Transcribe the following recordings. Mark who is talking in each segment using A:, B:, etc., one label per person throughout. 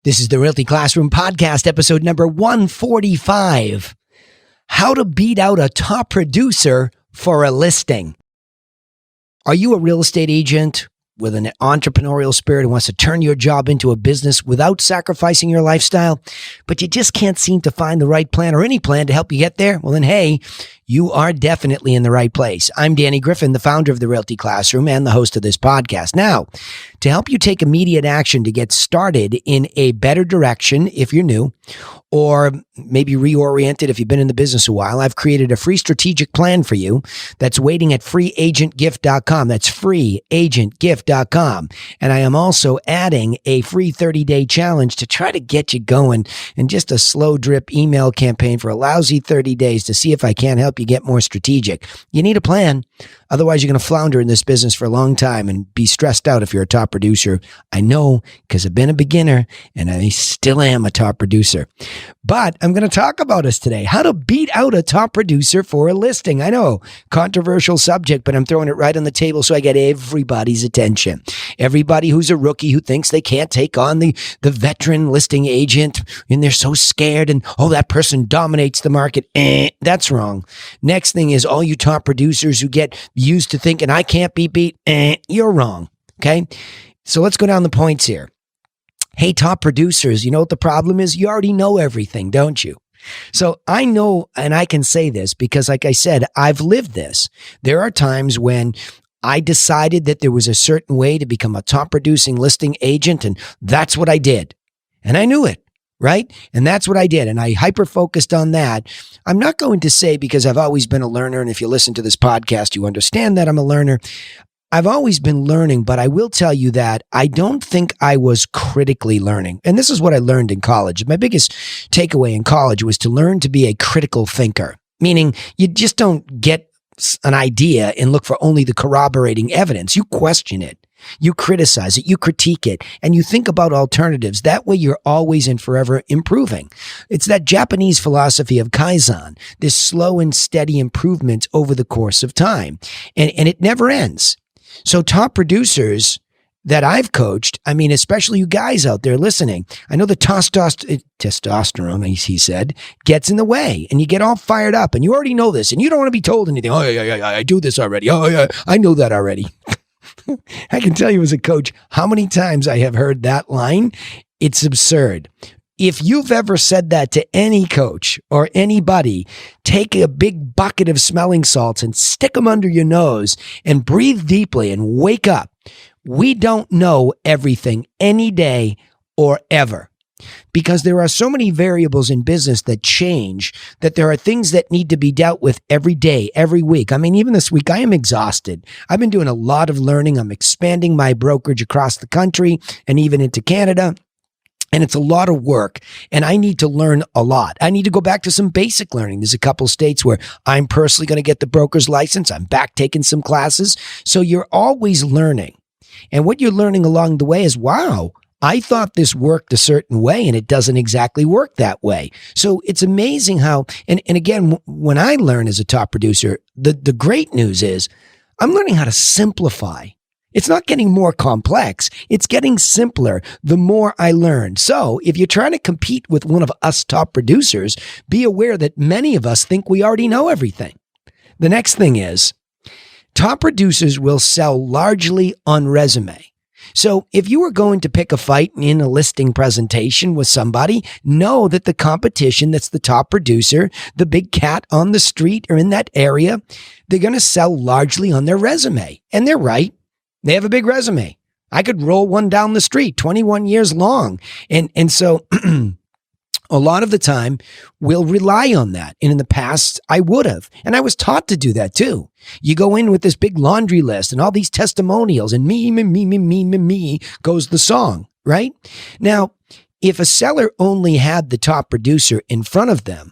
A: This is the Realty Classroom Podcast, episode number 145. How to beat out a top producer for a listing. Are you a real estate agent with an entrepreneurial spirit who wants to turn your job into a business without sacrificing your lifestyle, but you just can't seem to find the right plan or any plan to help you get there? Well, then, hey, you are definitely in the right place. I'm Danny Griffin, the founder of the Realty Classroom and the host of this podcast. Now, to help you take immediate action to get started in a better direction if you're new, or maybe reoriented if you've been in the business a while, I've created a free strategic plan for you that's waiting at freeagentgift.com. That's freeagentgift.com. And I am also adding a free 30-day challenge to try to get you going in just a slow drip email campaign for a lousy 30 days to see if I can help you get more strategic. You need a plan. Otherwise, you're going to flounder in this business for a long time and be stressed out if you're a top producer. I know, because I've been a beginner and I still am a top producer. But I'm going to talk about us today. How to beat out a top producer for a listing. I know, controversial subject, but I'm throwing it right on the table so I get everybody's attention. Everybody who's a rookie who thinks they can't take on the veteran listing agent and they're so scared and, oh, that person dominates the market. That's wrong. Next thing is all you top producers who get used to thinking I can't be beat. You're wrong. Okay. So let's go down the points here. Hey, top producers, you know what the problem is? You already know everything, don't you? So I know, and I can say this because, like I said, I've lived this. There are times when I decided that there was a certain way to become a top producing listing agent, and that's what I did. And I knew it, right? And that's what I did. And I hyper-focused on that. I'm not going to say because I've always been a learner, and if you listen to this podcast, you understand that I'm a learner. I've always been learning, but I will tell you that I don't think I was critically learning. And this is what I learned in college. My biggest takeaway in college was to learn to be a critical thinker, meaning you just don't get an idea and look for only the corroborating evidence. You question it, you criticize it, you critique it, and you think about alternatives. That way you're always and forever improving. It's that Japanese philosophy of Kaizen, this slow and steady improvement over the course of time. And it never ends. So top producers that I've coached, I mean, especially you guys out there listening, I know the testosterone, he said, gets in the way and you get all fired up and you already know this and you don't want to be told anything. Oh, yeah, I do this already. Oh, yeah, I know that already. I can tell you as a coach how many times I have heard that line. It's absurd. If you've ever said that to any coach or anybody, take a big bucket of smelling salts and stick them under your nose and breathe deeply and wake up. We don't know everything any day or ever because there are so many variables in business that change that there are things that need to be dealt with every day, every week. I mean, even this week, I am exhausted. I've been doing a lot of learning. I'm expanding my brokerage across the country and even into Canada. And it's a lot of work, and I need to learn a lot. I need to go back to some basic learning. There's a couple states where I'm personally going to get the broker's license. I'm back taking some classes. So you're always learning. And what you're learning along the way is, wow, I thought this worked a certain way, and it doesn't exactly work that way. So it's amazing how, and again, when I learn as a top producer, the great news is I'm learning how to simplify. It's not getting more complex. It's getting simpler the more I learn. So if you're trying to compete with one of us top producers, be aware that many of us think we already know everything. The next thing is top producers will sell largely on resume. So if you were going to pick a fight in a listing presentation with somebody, know that the competition that's the top producer, the big cat on the street or in that area, they're going to sell largely on their resume. And they're right. They have a big resume. I could roll one down the street, 21 years long. And so a lot of the time we'll rely on that. And in the past, I would have. And I was taught to do that too. You go in with this big laundry list and all these testimonials and me goes the song, right? Now, if a seller only had the top producer in front of them,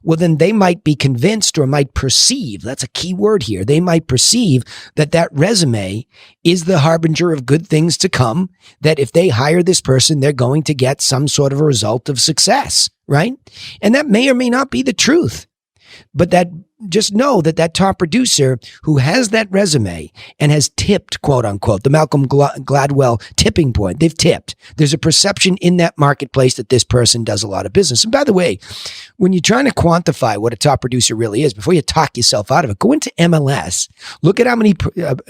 A: well, then they might be convinced or might perceive, that's a key word here, they might perceive that that resume is the harbinger of good things to come, that if they hire this person, they're going to get some sort of a result of success, right? And that may or may not be the truth. But that just know that that top producer who has that resume and has tipped, quote unquote, the Malcolm Gladwell tipping point, they've tipped. There's a perception in that marketplace that this person does a lot of business. And by the way, when you're trying to quantify what a top producer really is, before you talk yourself out of it, go into MLS, look at how many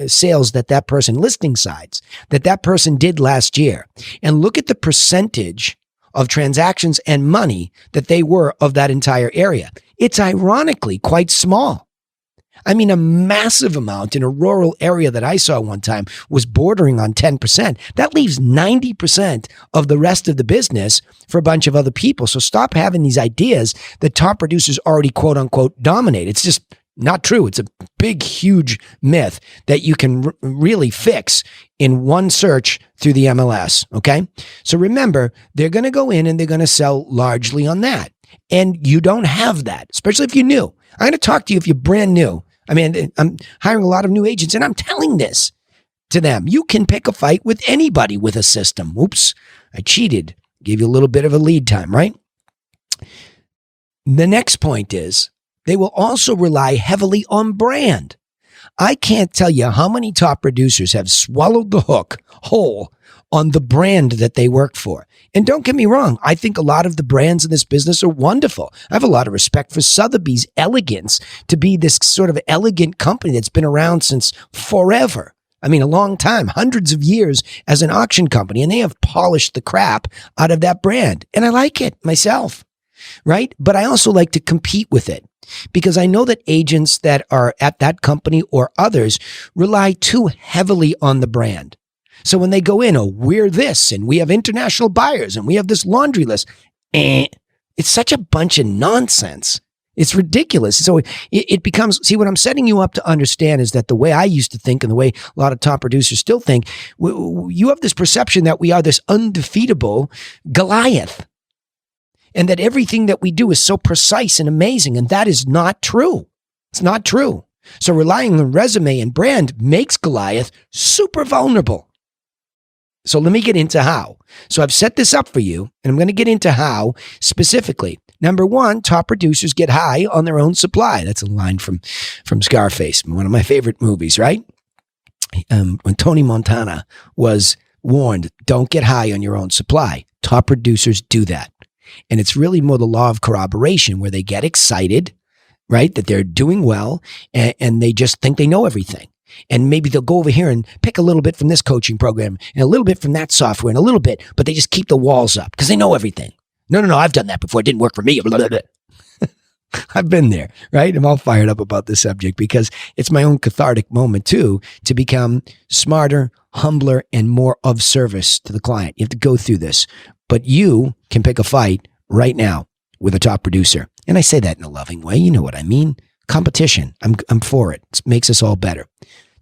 A: sales that person, listing sides, that person did last year, and look at the percentage of transactions and money that they were of that entire area. It's ironically quite small. I mean, a massive amount in a rural area that I saw one time was bordering on 10%. That leaves 90% of the rest of the business for a bunch of other people. So stop having these ideas that top producers already, quote unquote, dominate. It's just not true. It's a big, huge myth that you can really fix in one search through the MLS, okay? So remember, they're going to go in and they're going to sell largely on that. And you don't have that, especially if you're new. I'm going to talk to you if you're brand new. I mean, I'm hiring a lot of new agents, and I'm telling this to them. You can pick a fight with anybody with a system. Oops, I cheated. Gave you a little bit of a lead time, right? The next point is, they will also rely heavily on brand. I can't tell you how many top producers have swallowed the hook whole on the brand that they work for. And don't get me wrong, I think a lot of the brands in this business are wonderful. I have a lot of respect for Sotheby's elegance to be this sort of elegant company that's been around since forever. I mean, a long time, hundreds of years as an auction company, and they have polished the crap out of that brand. And I like it myself, right? But I also like to compete with it, because I know that agents that are at that company or others rely too heavily on the brand. So when they go in, oh, we're this, and we have international buyers, and we have this laundry list, it's such a bunch of nonsense. It's ridiculous. So it becomes, see, what I'm setting you up to understand is that the way I used to think and the way a lot of top producers still think, you have this perception that we are this undefeatable Goliath, and that everything that we do is so precise and amazing. And that is not true. It's not true. So relying on resume and brand makes Goliath super vulnerable. So let me get into how. So I've set this up for you, and I'm going to get into how specifically. Number one, top producers get high on their own supply. That's a line from Scarface, one of my favorite movies, right? When Tony Montana was warned, don't get high on your own supply. Top producers do that. And it's really more the law of corroboration, where they get excited, right, that they're doing well, and they just think they know everything. And maybe they'll go over here and pick a little bit from this coaching program and a little bit from that software and a little bit, but they just keep the walls up because they know everything. No, I've done that before. It didn't work for me. I've been there, right? I'm all fired up about this subject because it's my own cathartic moment too, to become smarter, humbler, and more of service to the client. You have to go through this, but you can pick a fight right now with a top producer. And I say that in a loving way. You know what I mean? Competition. I'm for it. It makes us all better.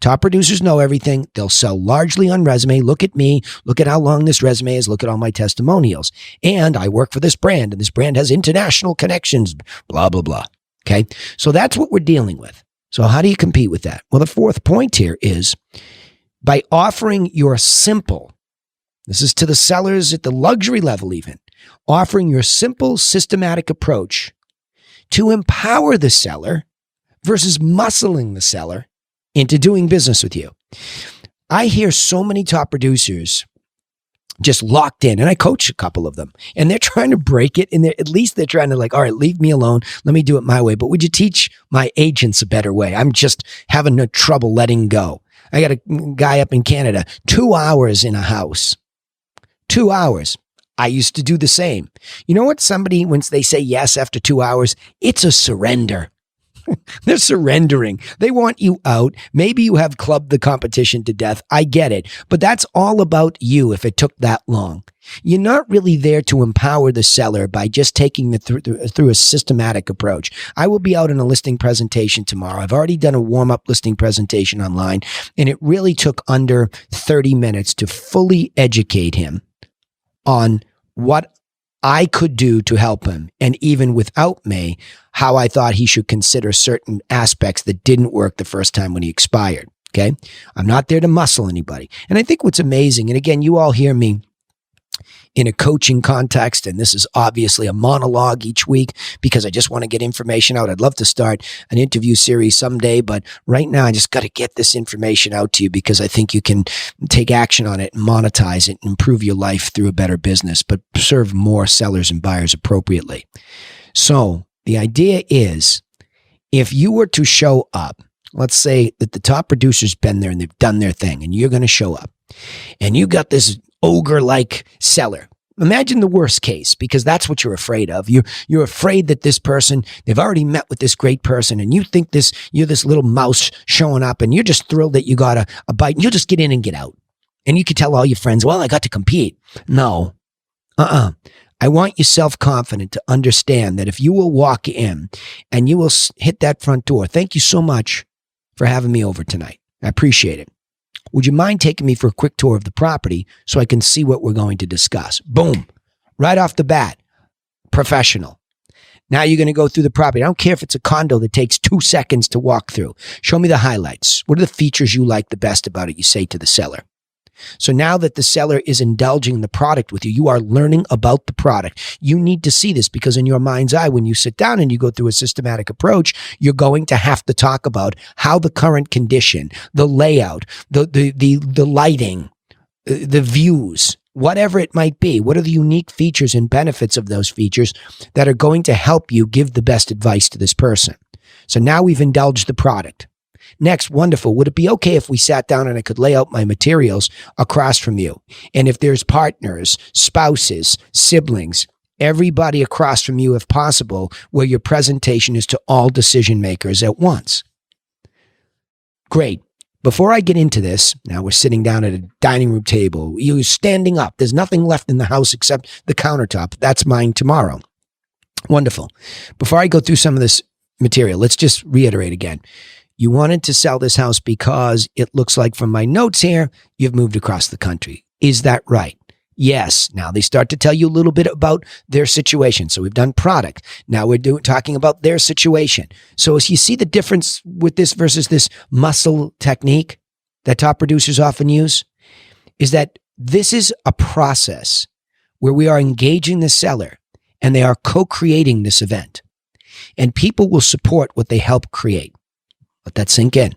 A: Top producers know everything. They'll sell largely on resume. Look at me. Look at how long this resume is. Look at all my testimonials. And I work for this brand, and this brand has international connections, blah, blah, blah. Okay. So that's what we're dealing with. So how do you compete with that? Well, the fourth point here is by offering your simple, this is to the sellers at the luxury level even, offering your simple systematic approach to empower the seller versus muscling the seller into doing business with you. I hear so many top producers just locked in, and I coach a couple of them, and they're trying to break it, and at least they're trying to like, all right, leave me alone. Let me do it my way. But would you teach my agents a better way? I'm just having no trouble letting go. I got a guy up in Canada, 2 hours in a house. 2 hours. I used to do the same. You know what? Somebody, once they say yes after 2 hours, it's a surrender. They're surrendering. They want you out. Maybe you have clubbed the competition to death. I get it. But that's all about you if it took that long. You're not really there to empower the seller by just taking through a systematic approach. I will be out in a listing presentation tomorrow. I've already done a warm-up listing presentation online, and it really took under 30 minutes to fully educate him on what I could do to help him, and even without me, how I thought he should consider certain aspects that didn't work the first time when he expired. Okay. I'm not there to muscle anybody. And I think what's amazing, and again, you all hear me in a coaching context. And this is obviously a monologue each week because I just want to get information out. I'd love to start an interview series someday, but right now I just got to get this information out to you because I think you can take action on it and monetize it and improve your life through a better business, but serve more sellers and buyers appropriately. So the idea is, if you were to show up, let's say that the top producer's been there and they've done their thing, and you're going to show up and you got this ogre-like seller. Imagine the worst case, because that's what you're afraid of. You're afraid that this person, they've already met with this great person, and you think you're this little mouse showing up, and you're just thrilled that you got a bite, and you'll just get in and get out. And you can tell all your friends, well, I got to compete. No. I want you self-confident to understand that if you will walk in and you will hit that front door, thank you so much for having me over tonight. I appreciate it. Would you mind taking me for a quick tour of the property so I can see what we're going to discuss? Boom. Right off the bat. Professional. Now you're going to go through the property. I don't care if it's a condo that takes 2 seconds to walk through. Show me the highlights. What are the features you like the best about it? You say to the seller. So now that the seller is indulging the product with you, you are learning about the product. You need to see this because in your mind's eye, when you sit down and you go through a systematic approach, you're going to have to talk about how the current condition, the layout, the lighting, the views, whatever it might be. What are the unique features and benefits of those features that are going to help you give the best advice to this person? So now we've indulged the product. Next, wonderful. Would it be okay if we sat down and I could lay out my materials across from you? And if there's partners, spouses, siblings, everybody across from you, if possible, where your presentation is to all decision makers at once. Great. Before I get into this, now we're sitting down at a dining room table. You're standing up. There's nothing left in the house except the countertop. That's mine tomorrow. Wonderful. Before I go through some of this material, let's just reiterate again. You wanted to sell this house because it looks like from my notes here, you've moved across the country. Is that right? Yes. Now they start to tell you a little bit about their situation. So we've done product. Now we're talking about their situation. So as you see the difference with this versus this muscle technique that top producers often use, is that this is a process where we are engaging the seller and they are co-creating this event. And people will support what they help create. Let that sink in.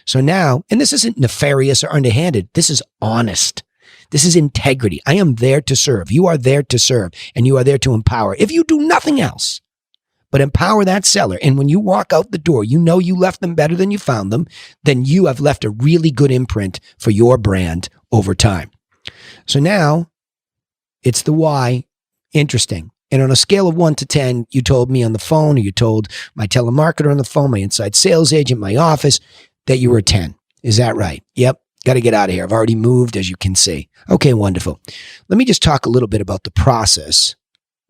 A: So now, and this isn't nefarious or underhanded. This is honest. This is integrity. I am there to serve. You are there to serve, and you are there to empower. If you do nothing else but empower that seller, and when you walk out the door, you know you left them better than you found them, then you have left a really good imprint for your brand over time. So now it's the why. Interesting. And on a scale of 1 to 10, you told me on the phone, or you told my telemarketer on the phone, my inside sales agent, my office, that you were a 10. Is that right? Yep. Got to get out of here. I've already moved, as you can see. Okay, wonderful. Let me just talk a little bit about the process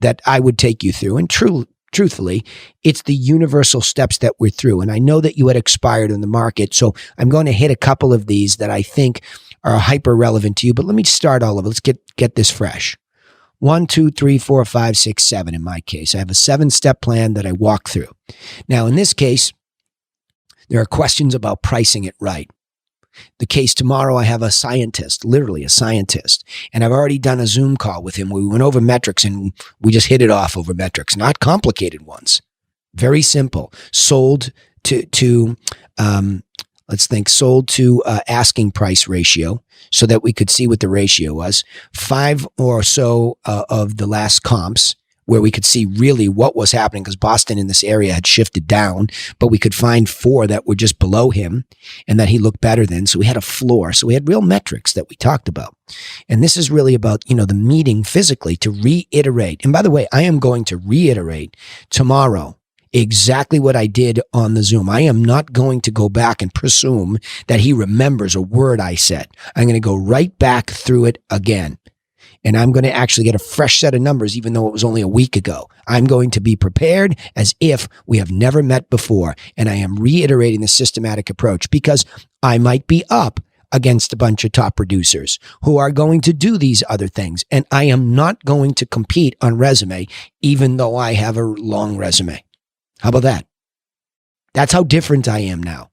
A: that I would take you through. And truthfully, it's the universal steps that we're through. And I know that you had expired in the market, so I'm going to hit a couple of these that I think are hyper relevant to you. But let me start all of it. Let's get this fresh. 1, 2, 3, 4, 5, 6, 7 in my case. I have a 7-step plan that I walk through. Now, in this case, there are questions about pricing it right. The case tomorrow, I have a scientist, literally a scientist, and I've already done a Zoom call with him. We went over metrics and we just hit it off over metrics, not complicated ones. Very simple. Sold to asking price ratio so that we could see what the ratio was. 5 or so of the last comps where we could see really what was happening, because Boston in this area had shifted down, but we could find 4 that were just below him and that he looked better than. So we had a floor. So we had real metrics that we talked about. And this is really about, the meeting physically to reiterate. And by the way, I am going to reiterate tomorrow exactly what I did on the Zoom. I am not going to go back and presume that he remembers a word I said. I'm going to go right back through it again. And I'm going to actually get a fresh set of numbers, even though it was only a week ago. I'm going to be prepared as if we have never met before. And I am reiterating the systematic approach because I might be up against a bunch of top producers who are going to do these other things. And I am not going to compete on resume, even though I have a long resume. How about that? That's how different I am now.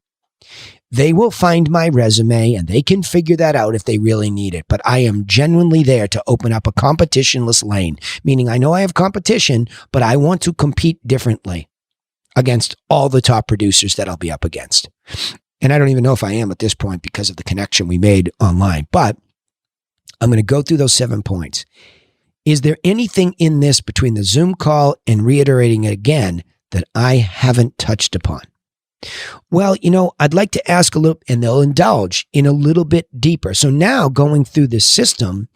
A: They will find my resume and they can figure that out if they really need it. But I am genuinely there to open up a competitionless lane, meaning I know I have competition, but I want to compete differently against all the top producers that I'll be up against. And I don't even know if I am at this point because of the connection we made online, but I'm going to go through those 7 points. Is there anything in this between the Zoom call and reiterating it again that I haven't touched upon? Well, I'd like to ask a little, and they'll indulge in a little bit deeper. So now going through this system,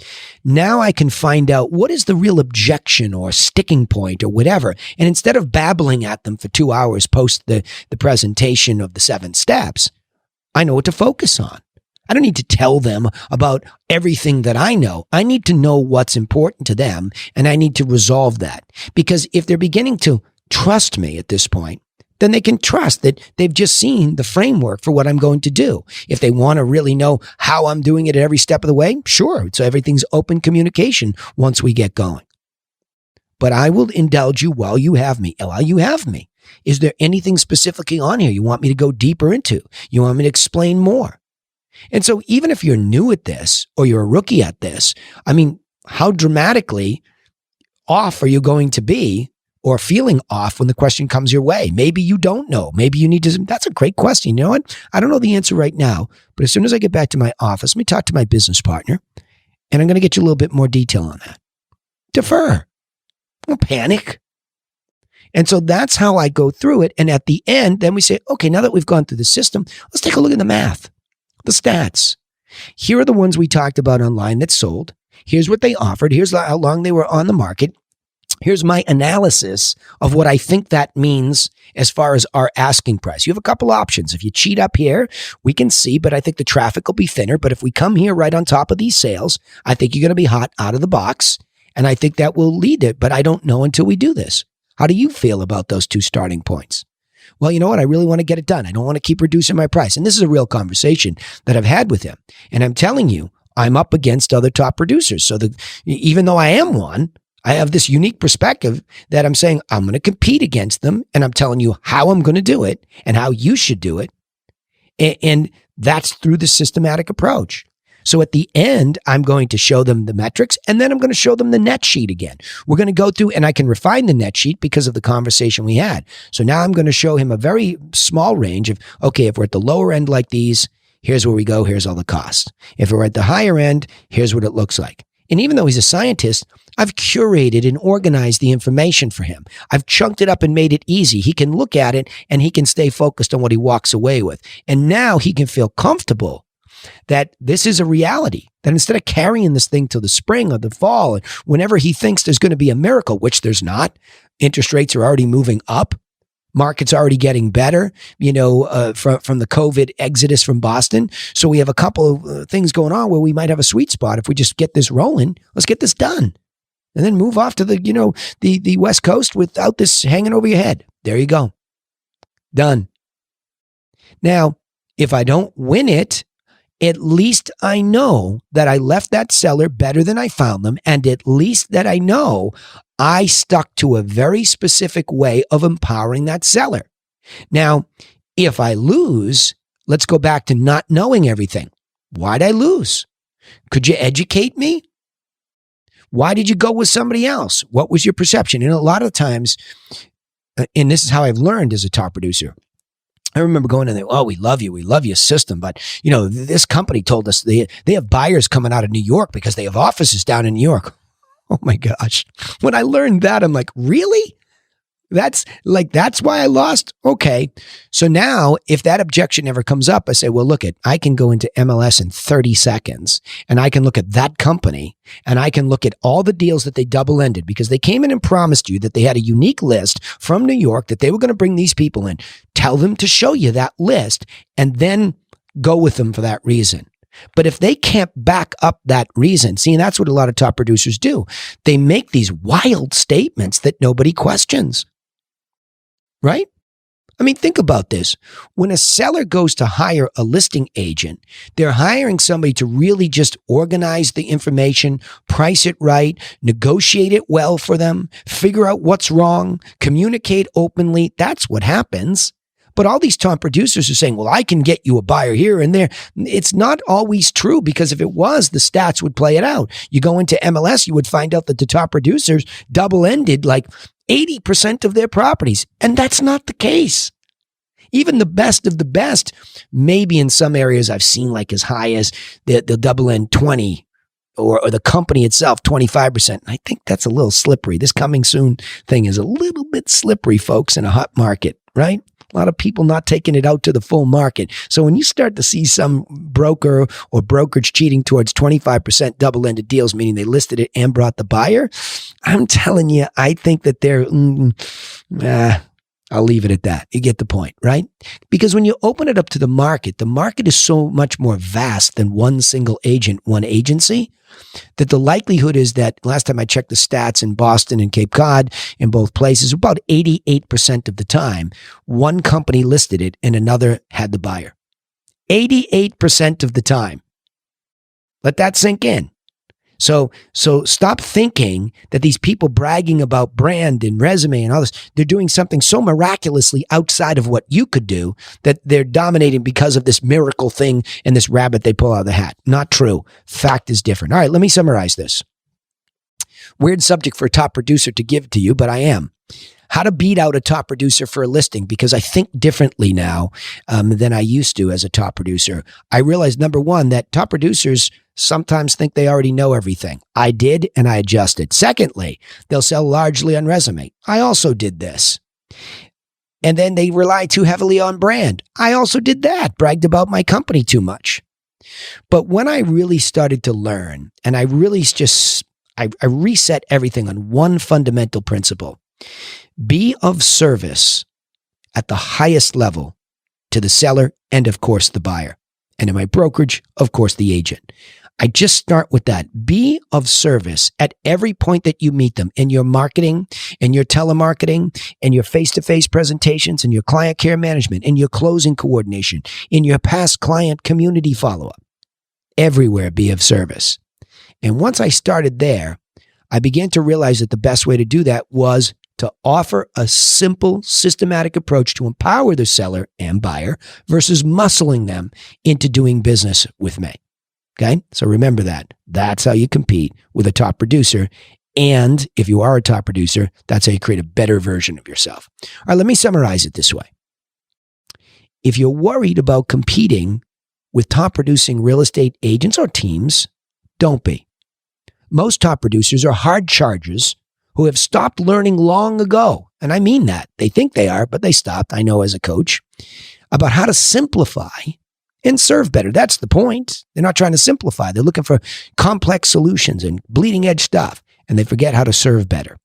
A: now I can find out what is the real objection or sticking point or whatever. And instead of babbling at them for 2 hours post the presentation of the 7 steps, I know what to focus on. I don't need to tell them about everything that I know. I need to know what's important to them, and I need to resolve that. Because if they're beginning to trust me at this point, then they can trust that they've just seen the framework for what I'm going to do. If they want to really know how I'm doing it at every step of the way, sure. So everything's open communication once we get going. But I will indulge you while you have me. Is there anything specifically on here you want me to go deeper into? You want me to explain more? And so even if you're new at this or you're a rookie at this, how dramatically off are you going to be or feeling off when the question comes your way? Maybe you don't know. Maybe you need to. That's a great question. You know what? I don't know the answer right now, but as soon as I get back to my office, let me talk to my business partner, and I'm going to get you a little bit more detail on that. Defer. Don't panic. And so that's how I go through it. And at the end, then we say, okay, now that we've gone through the system, let's take a look at the math, the stats. Here are the ones we talked about online that sold. Here's what they offered. Here's how long they were on the market. Here's my analysis of what I think that means as far as our asking price. You have a couple options. If you cheat up here, we can see, but I think the traffic will be thinner. But if we come here right on top of these sales, I think you're going to be hot out of the box. And I think that will lead it, but I don't know until we do this. How do you feel about those 2 starting points? Well, you know what? I really want to get it done. I don't want to keep reducing my price. And this is a real conversation that I've had with him. And I'm telling you, I'm up against other top producers. So even though I am one, I have this unique perspective that I'm saying I'm going to compete against them, and I'm telling you how I'm going to do it and how you should do it. And that's through the systematic approach. So at the end, I'm going to show them the metrics, and then I'm going to show them the net sheet again. We're going to go through, and I can refine the net sheet because of the conversation we had. So now I'm going to show him a very small range of, okay, if we're at the lower end like these, here's where we go, here's all the costs. If we're at the higher end, here's what it looks like. And even though he's a scientist, I've curated and organized the information for him. I've chunked it up and made it easy. He can look at it and he can stay focused on what he walks away with. And now he can feel comfortable that this is a reality, that instead of carrying this thing till the spring or the fall, and whenever he thinks there's going to be a miracle, which there's not, interest rates are already moving up. Market's already getting better, from the COVID exodus from Boston. So we have a couple of things going on where we might have a sweet spot. If we just get this rolling, let's get this done. And then move off to the West Coast without this hanging over your head. There you go. Done. Now, if I don't win it, at least I know that I left that seller better than I found them. And at least that I know I stuck to a very specific way of empowering that seller. Now, if I lose, let's go back to not knowing everything. Why'd I lose? Could you educate me? Why did you go with somebody else? What was your perception? And a lot of times, and this is how I've learned as a top producer, I remember going in there, oh, we love your system. But, this company told us they have buyers coming out of New York because they have offices down in New York. Oh my gosh. When I learned that, I'm like, really? That's why I lost? Okay. So now if that objection ever comes up, I say, well, I can go into MLS in 30 seconds and I can look at that company and I can look at all the deals that they double-ended because they came in and promised you that they had a unique list from New York that they were going to bring these people in. Tell them to show you that list and then go with them for that reason. But if they can't back up that reason, see, and that's what a lot of top producers do. They make these wild statements that nobody questions. Right? I mean, think about this. When a seller goes to hire a listing agent, they're hiring somebody to really just organize the information, price it right, negotiate it well for them, figure out what's wrong, communicate openly. That's what happens. But all these top producers are saying, well, I can get you a buyer here and there. It's not always true, because if it was, the stats would play it out. You go into MLS, you would find out that the top producers double-ended like 80% of their properties. And that's not the case. Even the best of the best, maybe in some areas I've seen like as high as they'll double end 20 or the company itself 25%. I think that's a little slippery. This coming soon thing is a little bit slippery, folks, in a hot market, right? A lot of people not taking it out to the full market. So when you start to see some broker or brokerage cheating towards 25% double-ended deals, meaning they listed it and brought the buyer, I'm telling you, I think that they're, I'll leave it at that. You get the point, right? Because when you open it up to the market is so much more vast than one single agent, one agency, that the likelihood is that, last time I checked the stats in Boston and Cape Cod, in both places, about 88% of the time, one company listed it and another had the buyer. 88% of the time. Let that sink in. So stop thinking that these people bragging about brand and resume and all this, they're doing something so miraculously outside of what you could do that they're dominating because of this miracle thing and this rabbit they pull out of the hat. Not true. Fact is different. All right, let me summarize this. Weird subject for a top producer to give to you, but I am. How to beat out a top producer for a listing, because I think differently now than I used to as a top producer. I realized, number one, that top producers sometimes think they already know everything. I did, and I adjusted. Secondly, they'll sell largely on resume. I also did this. And then they rely too heavily on brand. I also did that, bragged about my company too much. But when I really started to learn, and I really just, I reset everything on one fundamental principle. Be of service at the highest level to the seller and, of course, the buyer. And in my brokerage, of course, the agent. I just start with that. Be of service at every point that you meet them, in your marketing, in your telemarketing, in your face-to-face presentations, in your client care management, in your closing coordination, in your past client community follow-up. Everywhere be of service. And once I started there, I began to realize that the best way to do that was to offer a simple, systematic approach to empower the seller and buyer versus muscling them into doing business with me. Okay? So remember that. That's how you compete with a top producer. And if you are a top producer, that's how you create a better version of yourself. All right, let me summarize it this way. If you're worried about competing with top producing real estate agents or teams, don't be. Most top producers are hard chargers who have stopped learning long ago. And I mean that. They think they are, but they stopped, I know as a coach, about how to simplify and serve better. That's the point. They're not trying to simplify. They're looking for complex solutions and bleeding edge stuff, and they forget how to serve better.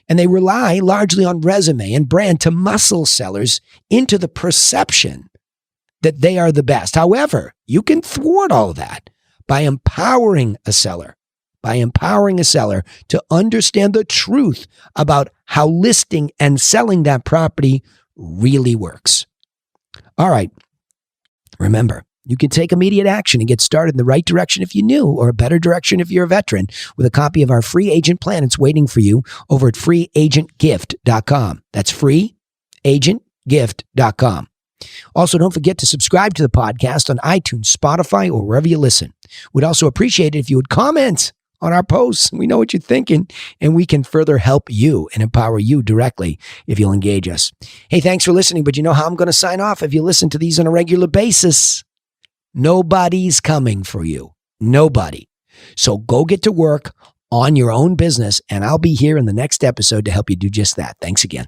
A: And they rely largely on resume and brand to muscle sellers into the perception that they are the best. However, you can thwart all of that by empowering a seller. To understand the truth about how listing and selling that property really works. All right. Remember, you can take immediate action and get started in the right direction if you're new, or a better direction if you're a veteran, with a copy of our free agent plan. It's waiting for you over at freeagentgift.com. That's freeagentgift.com. Also, don't forget to subscribe to the podcast on iTunes, Spotify, or wherever you listen. We'd also appreciate it if you would comment on our posts. We know what you're thinking, and we can further help you and empower you directly if you'll engage us. Hey, thanks for listening, but you know how I'm going to sign off if you listen to these on a regular basis. Nobody's coming for you. Nobody. So go get to work on your own business, and I'll be here in the next episode to help you do just that. Thanks again.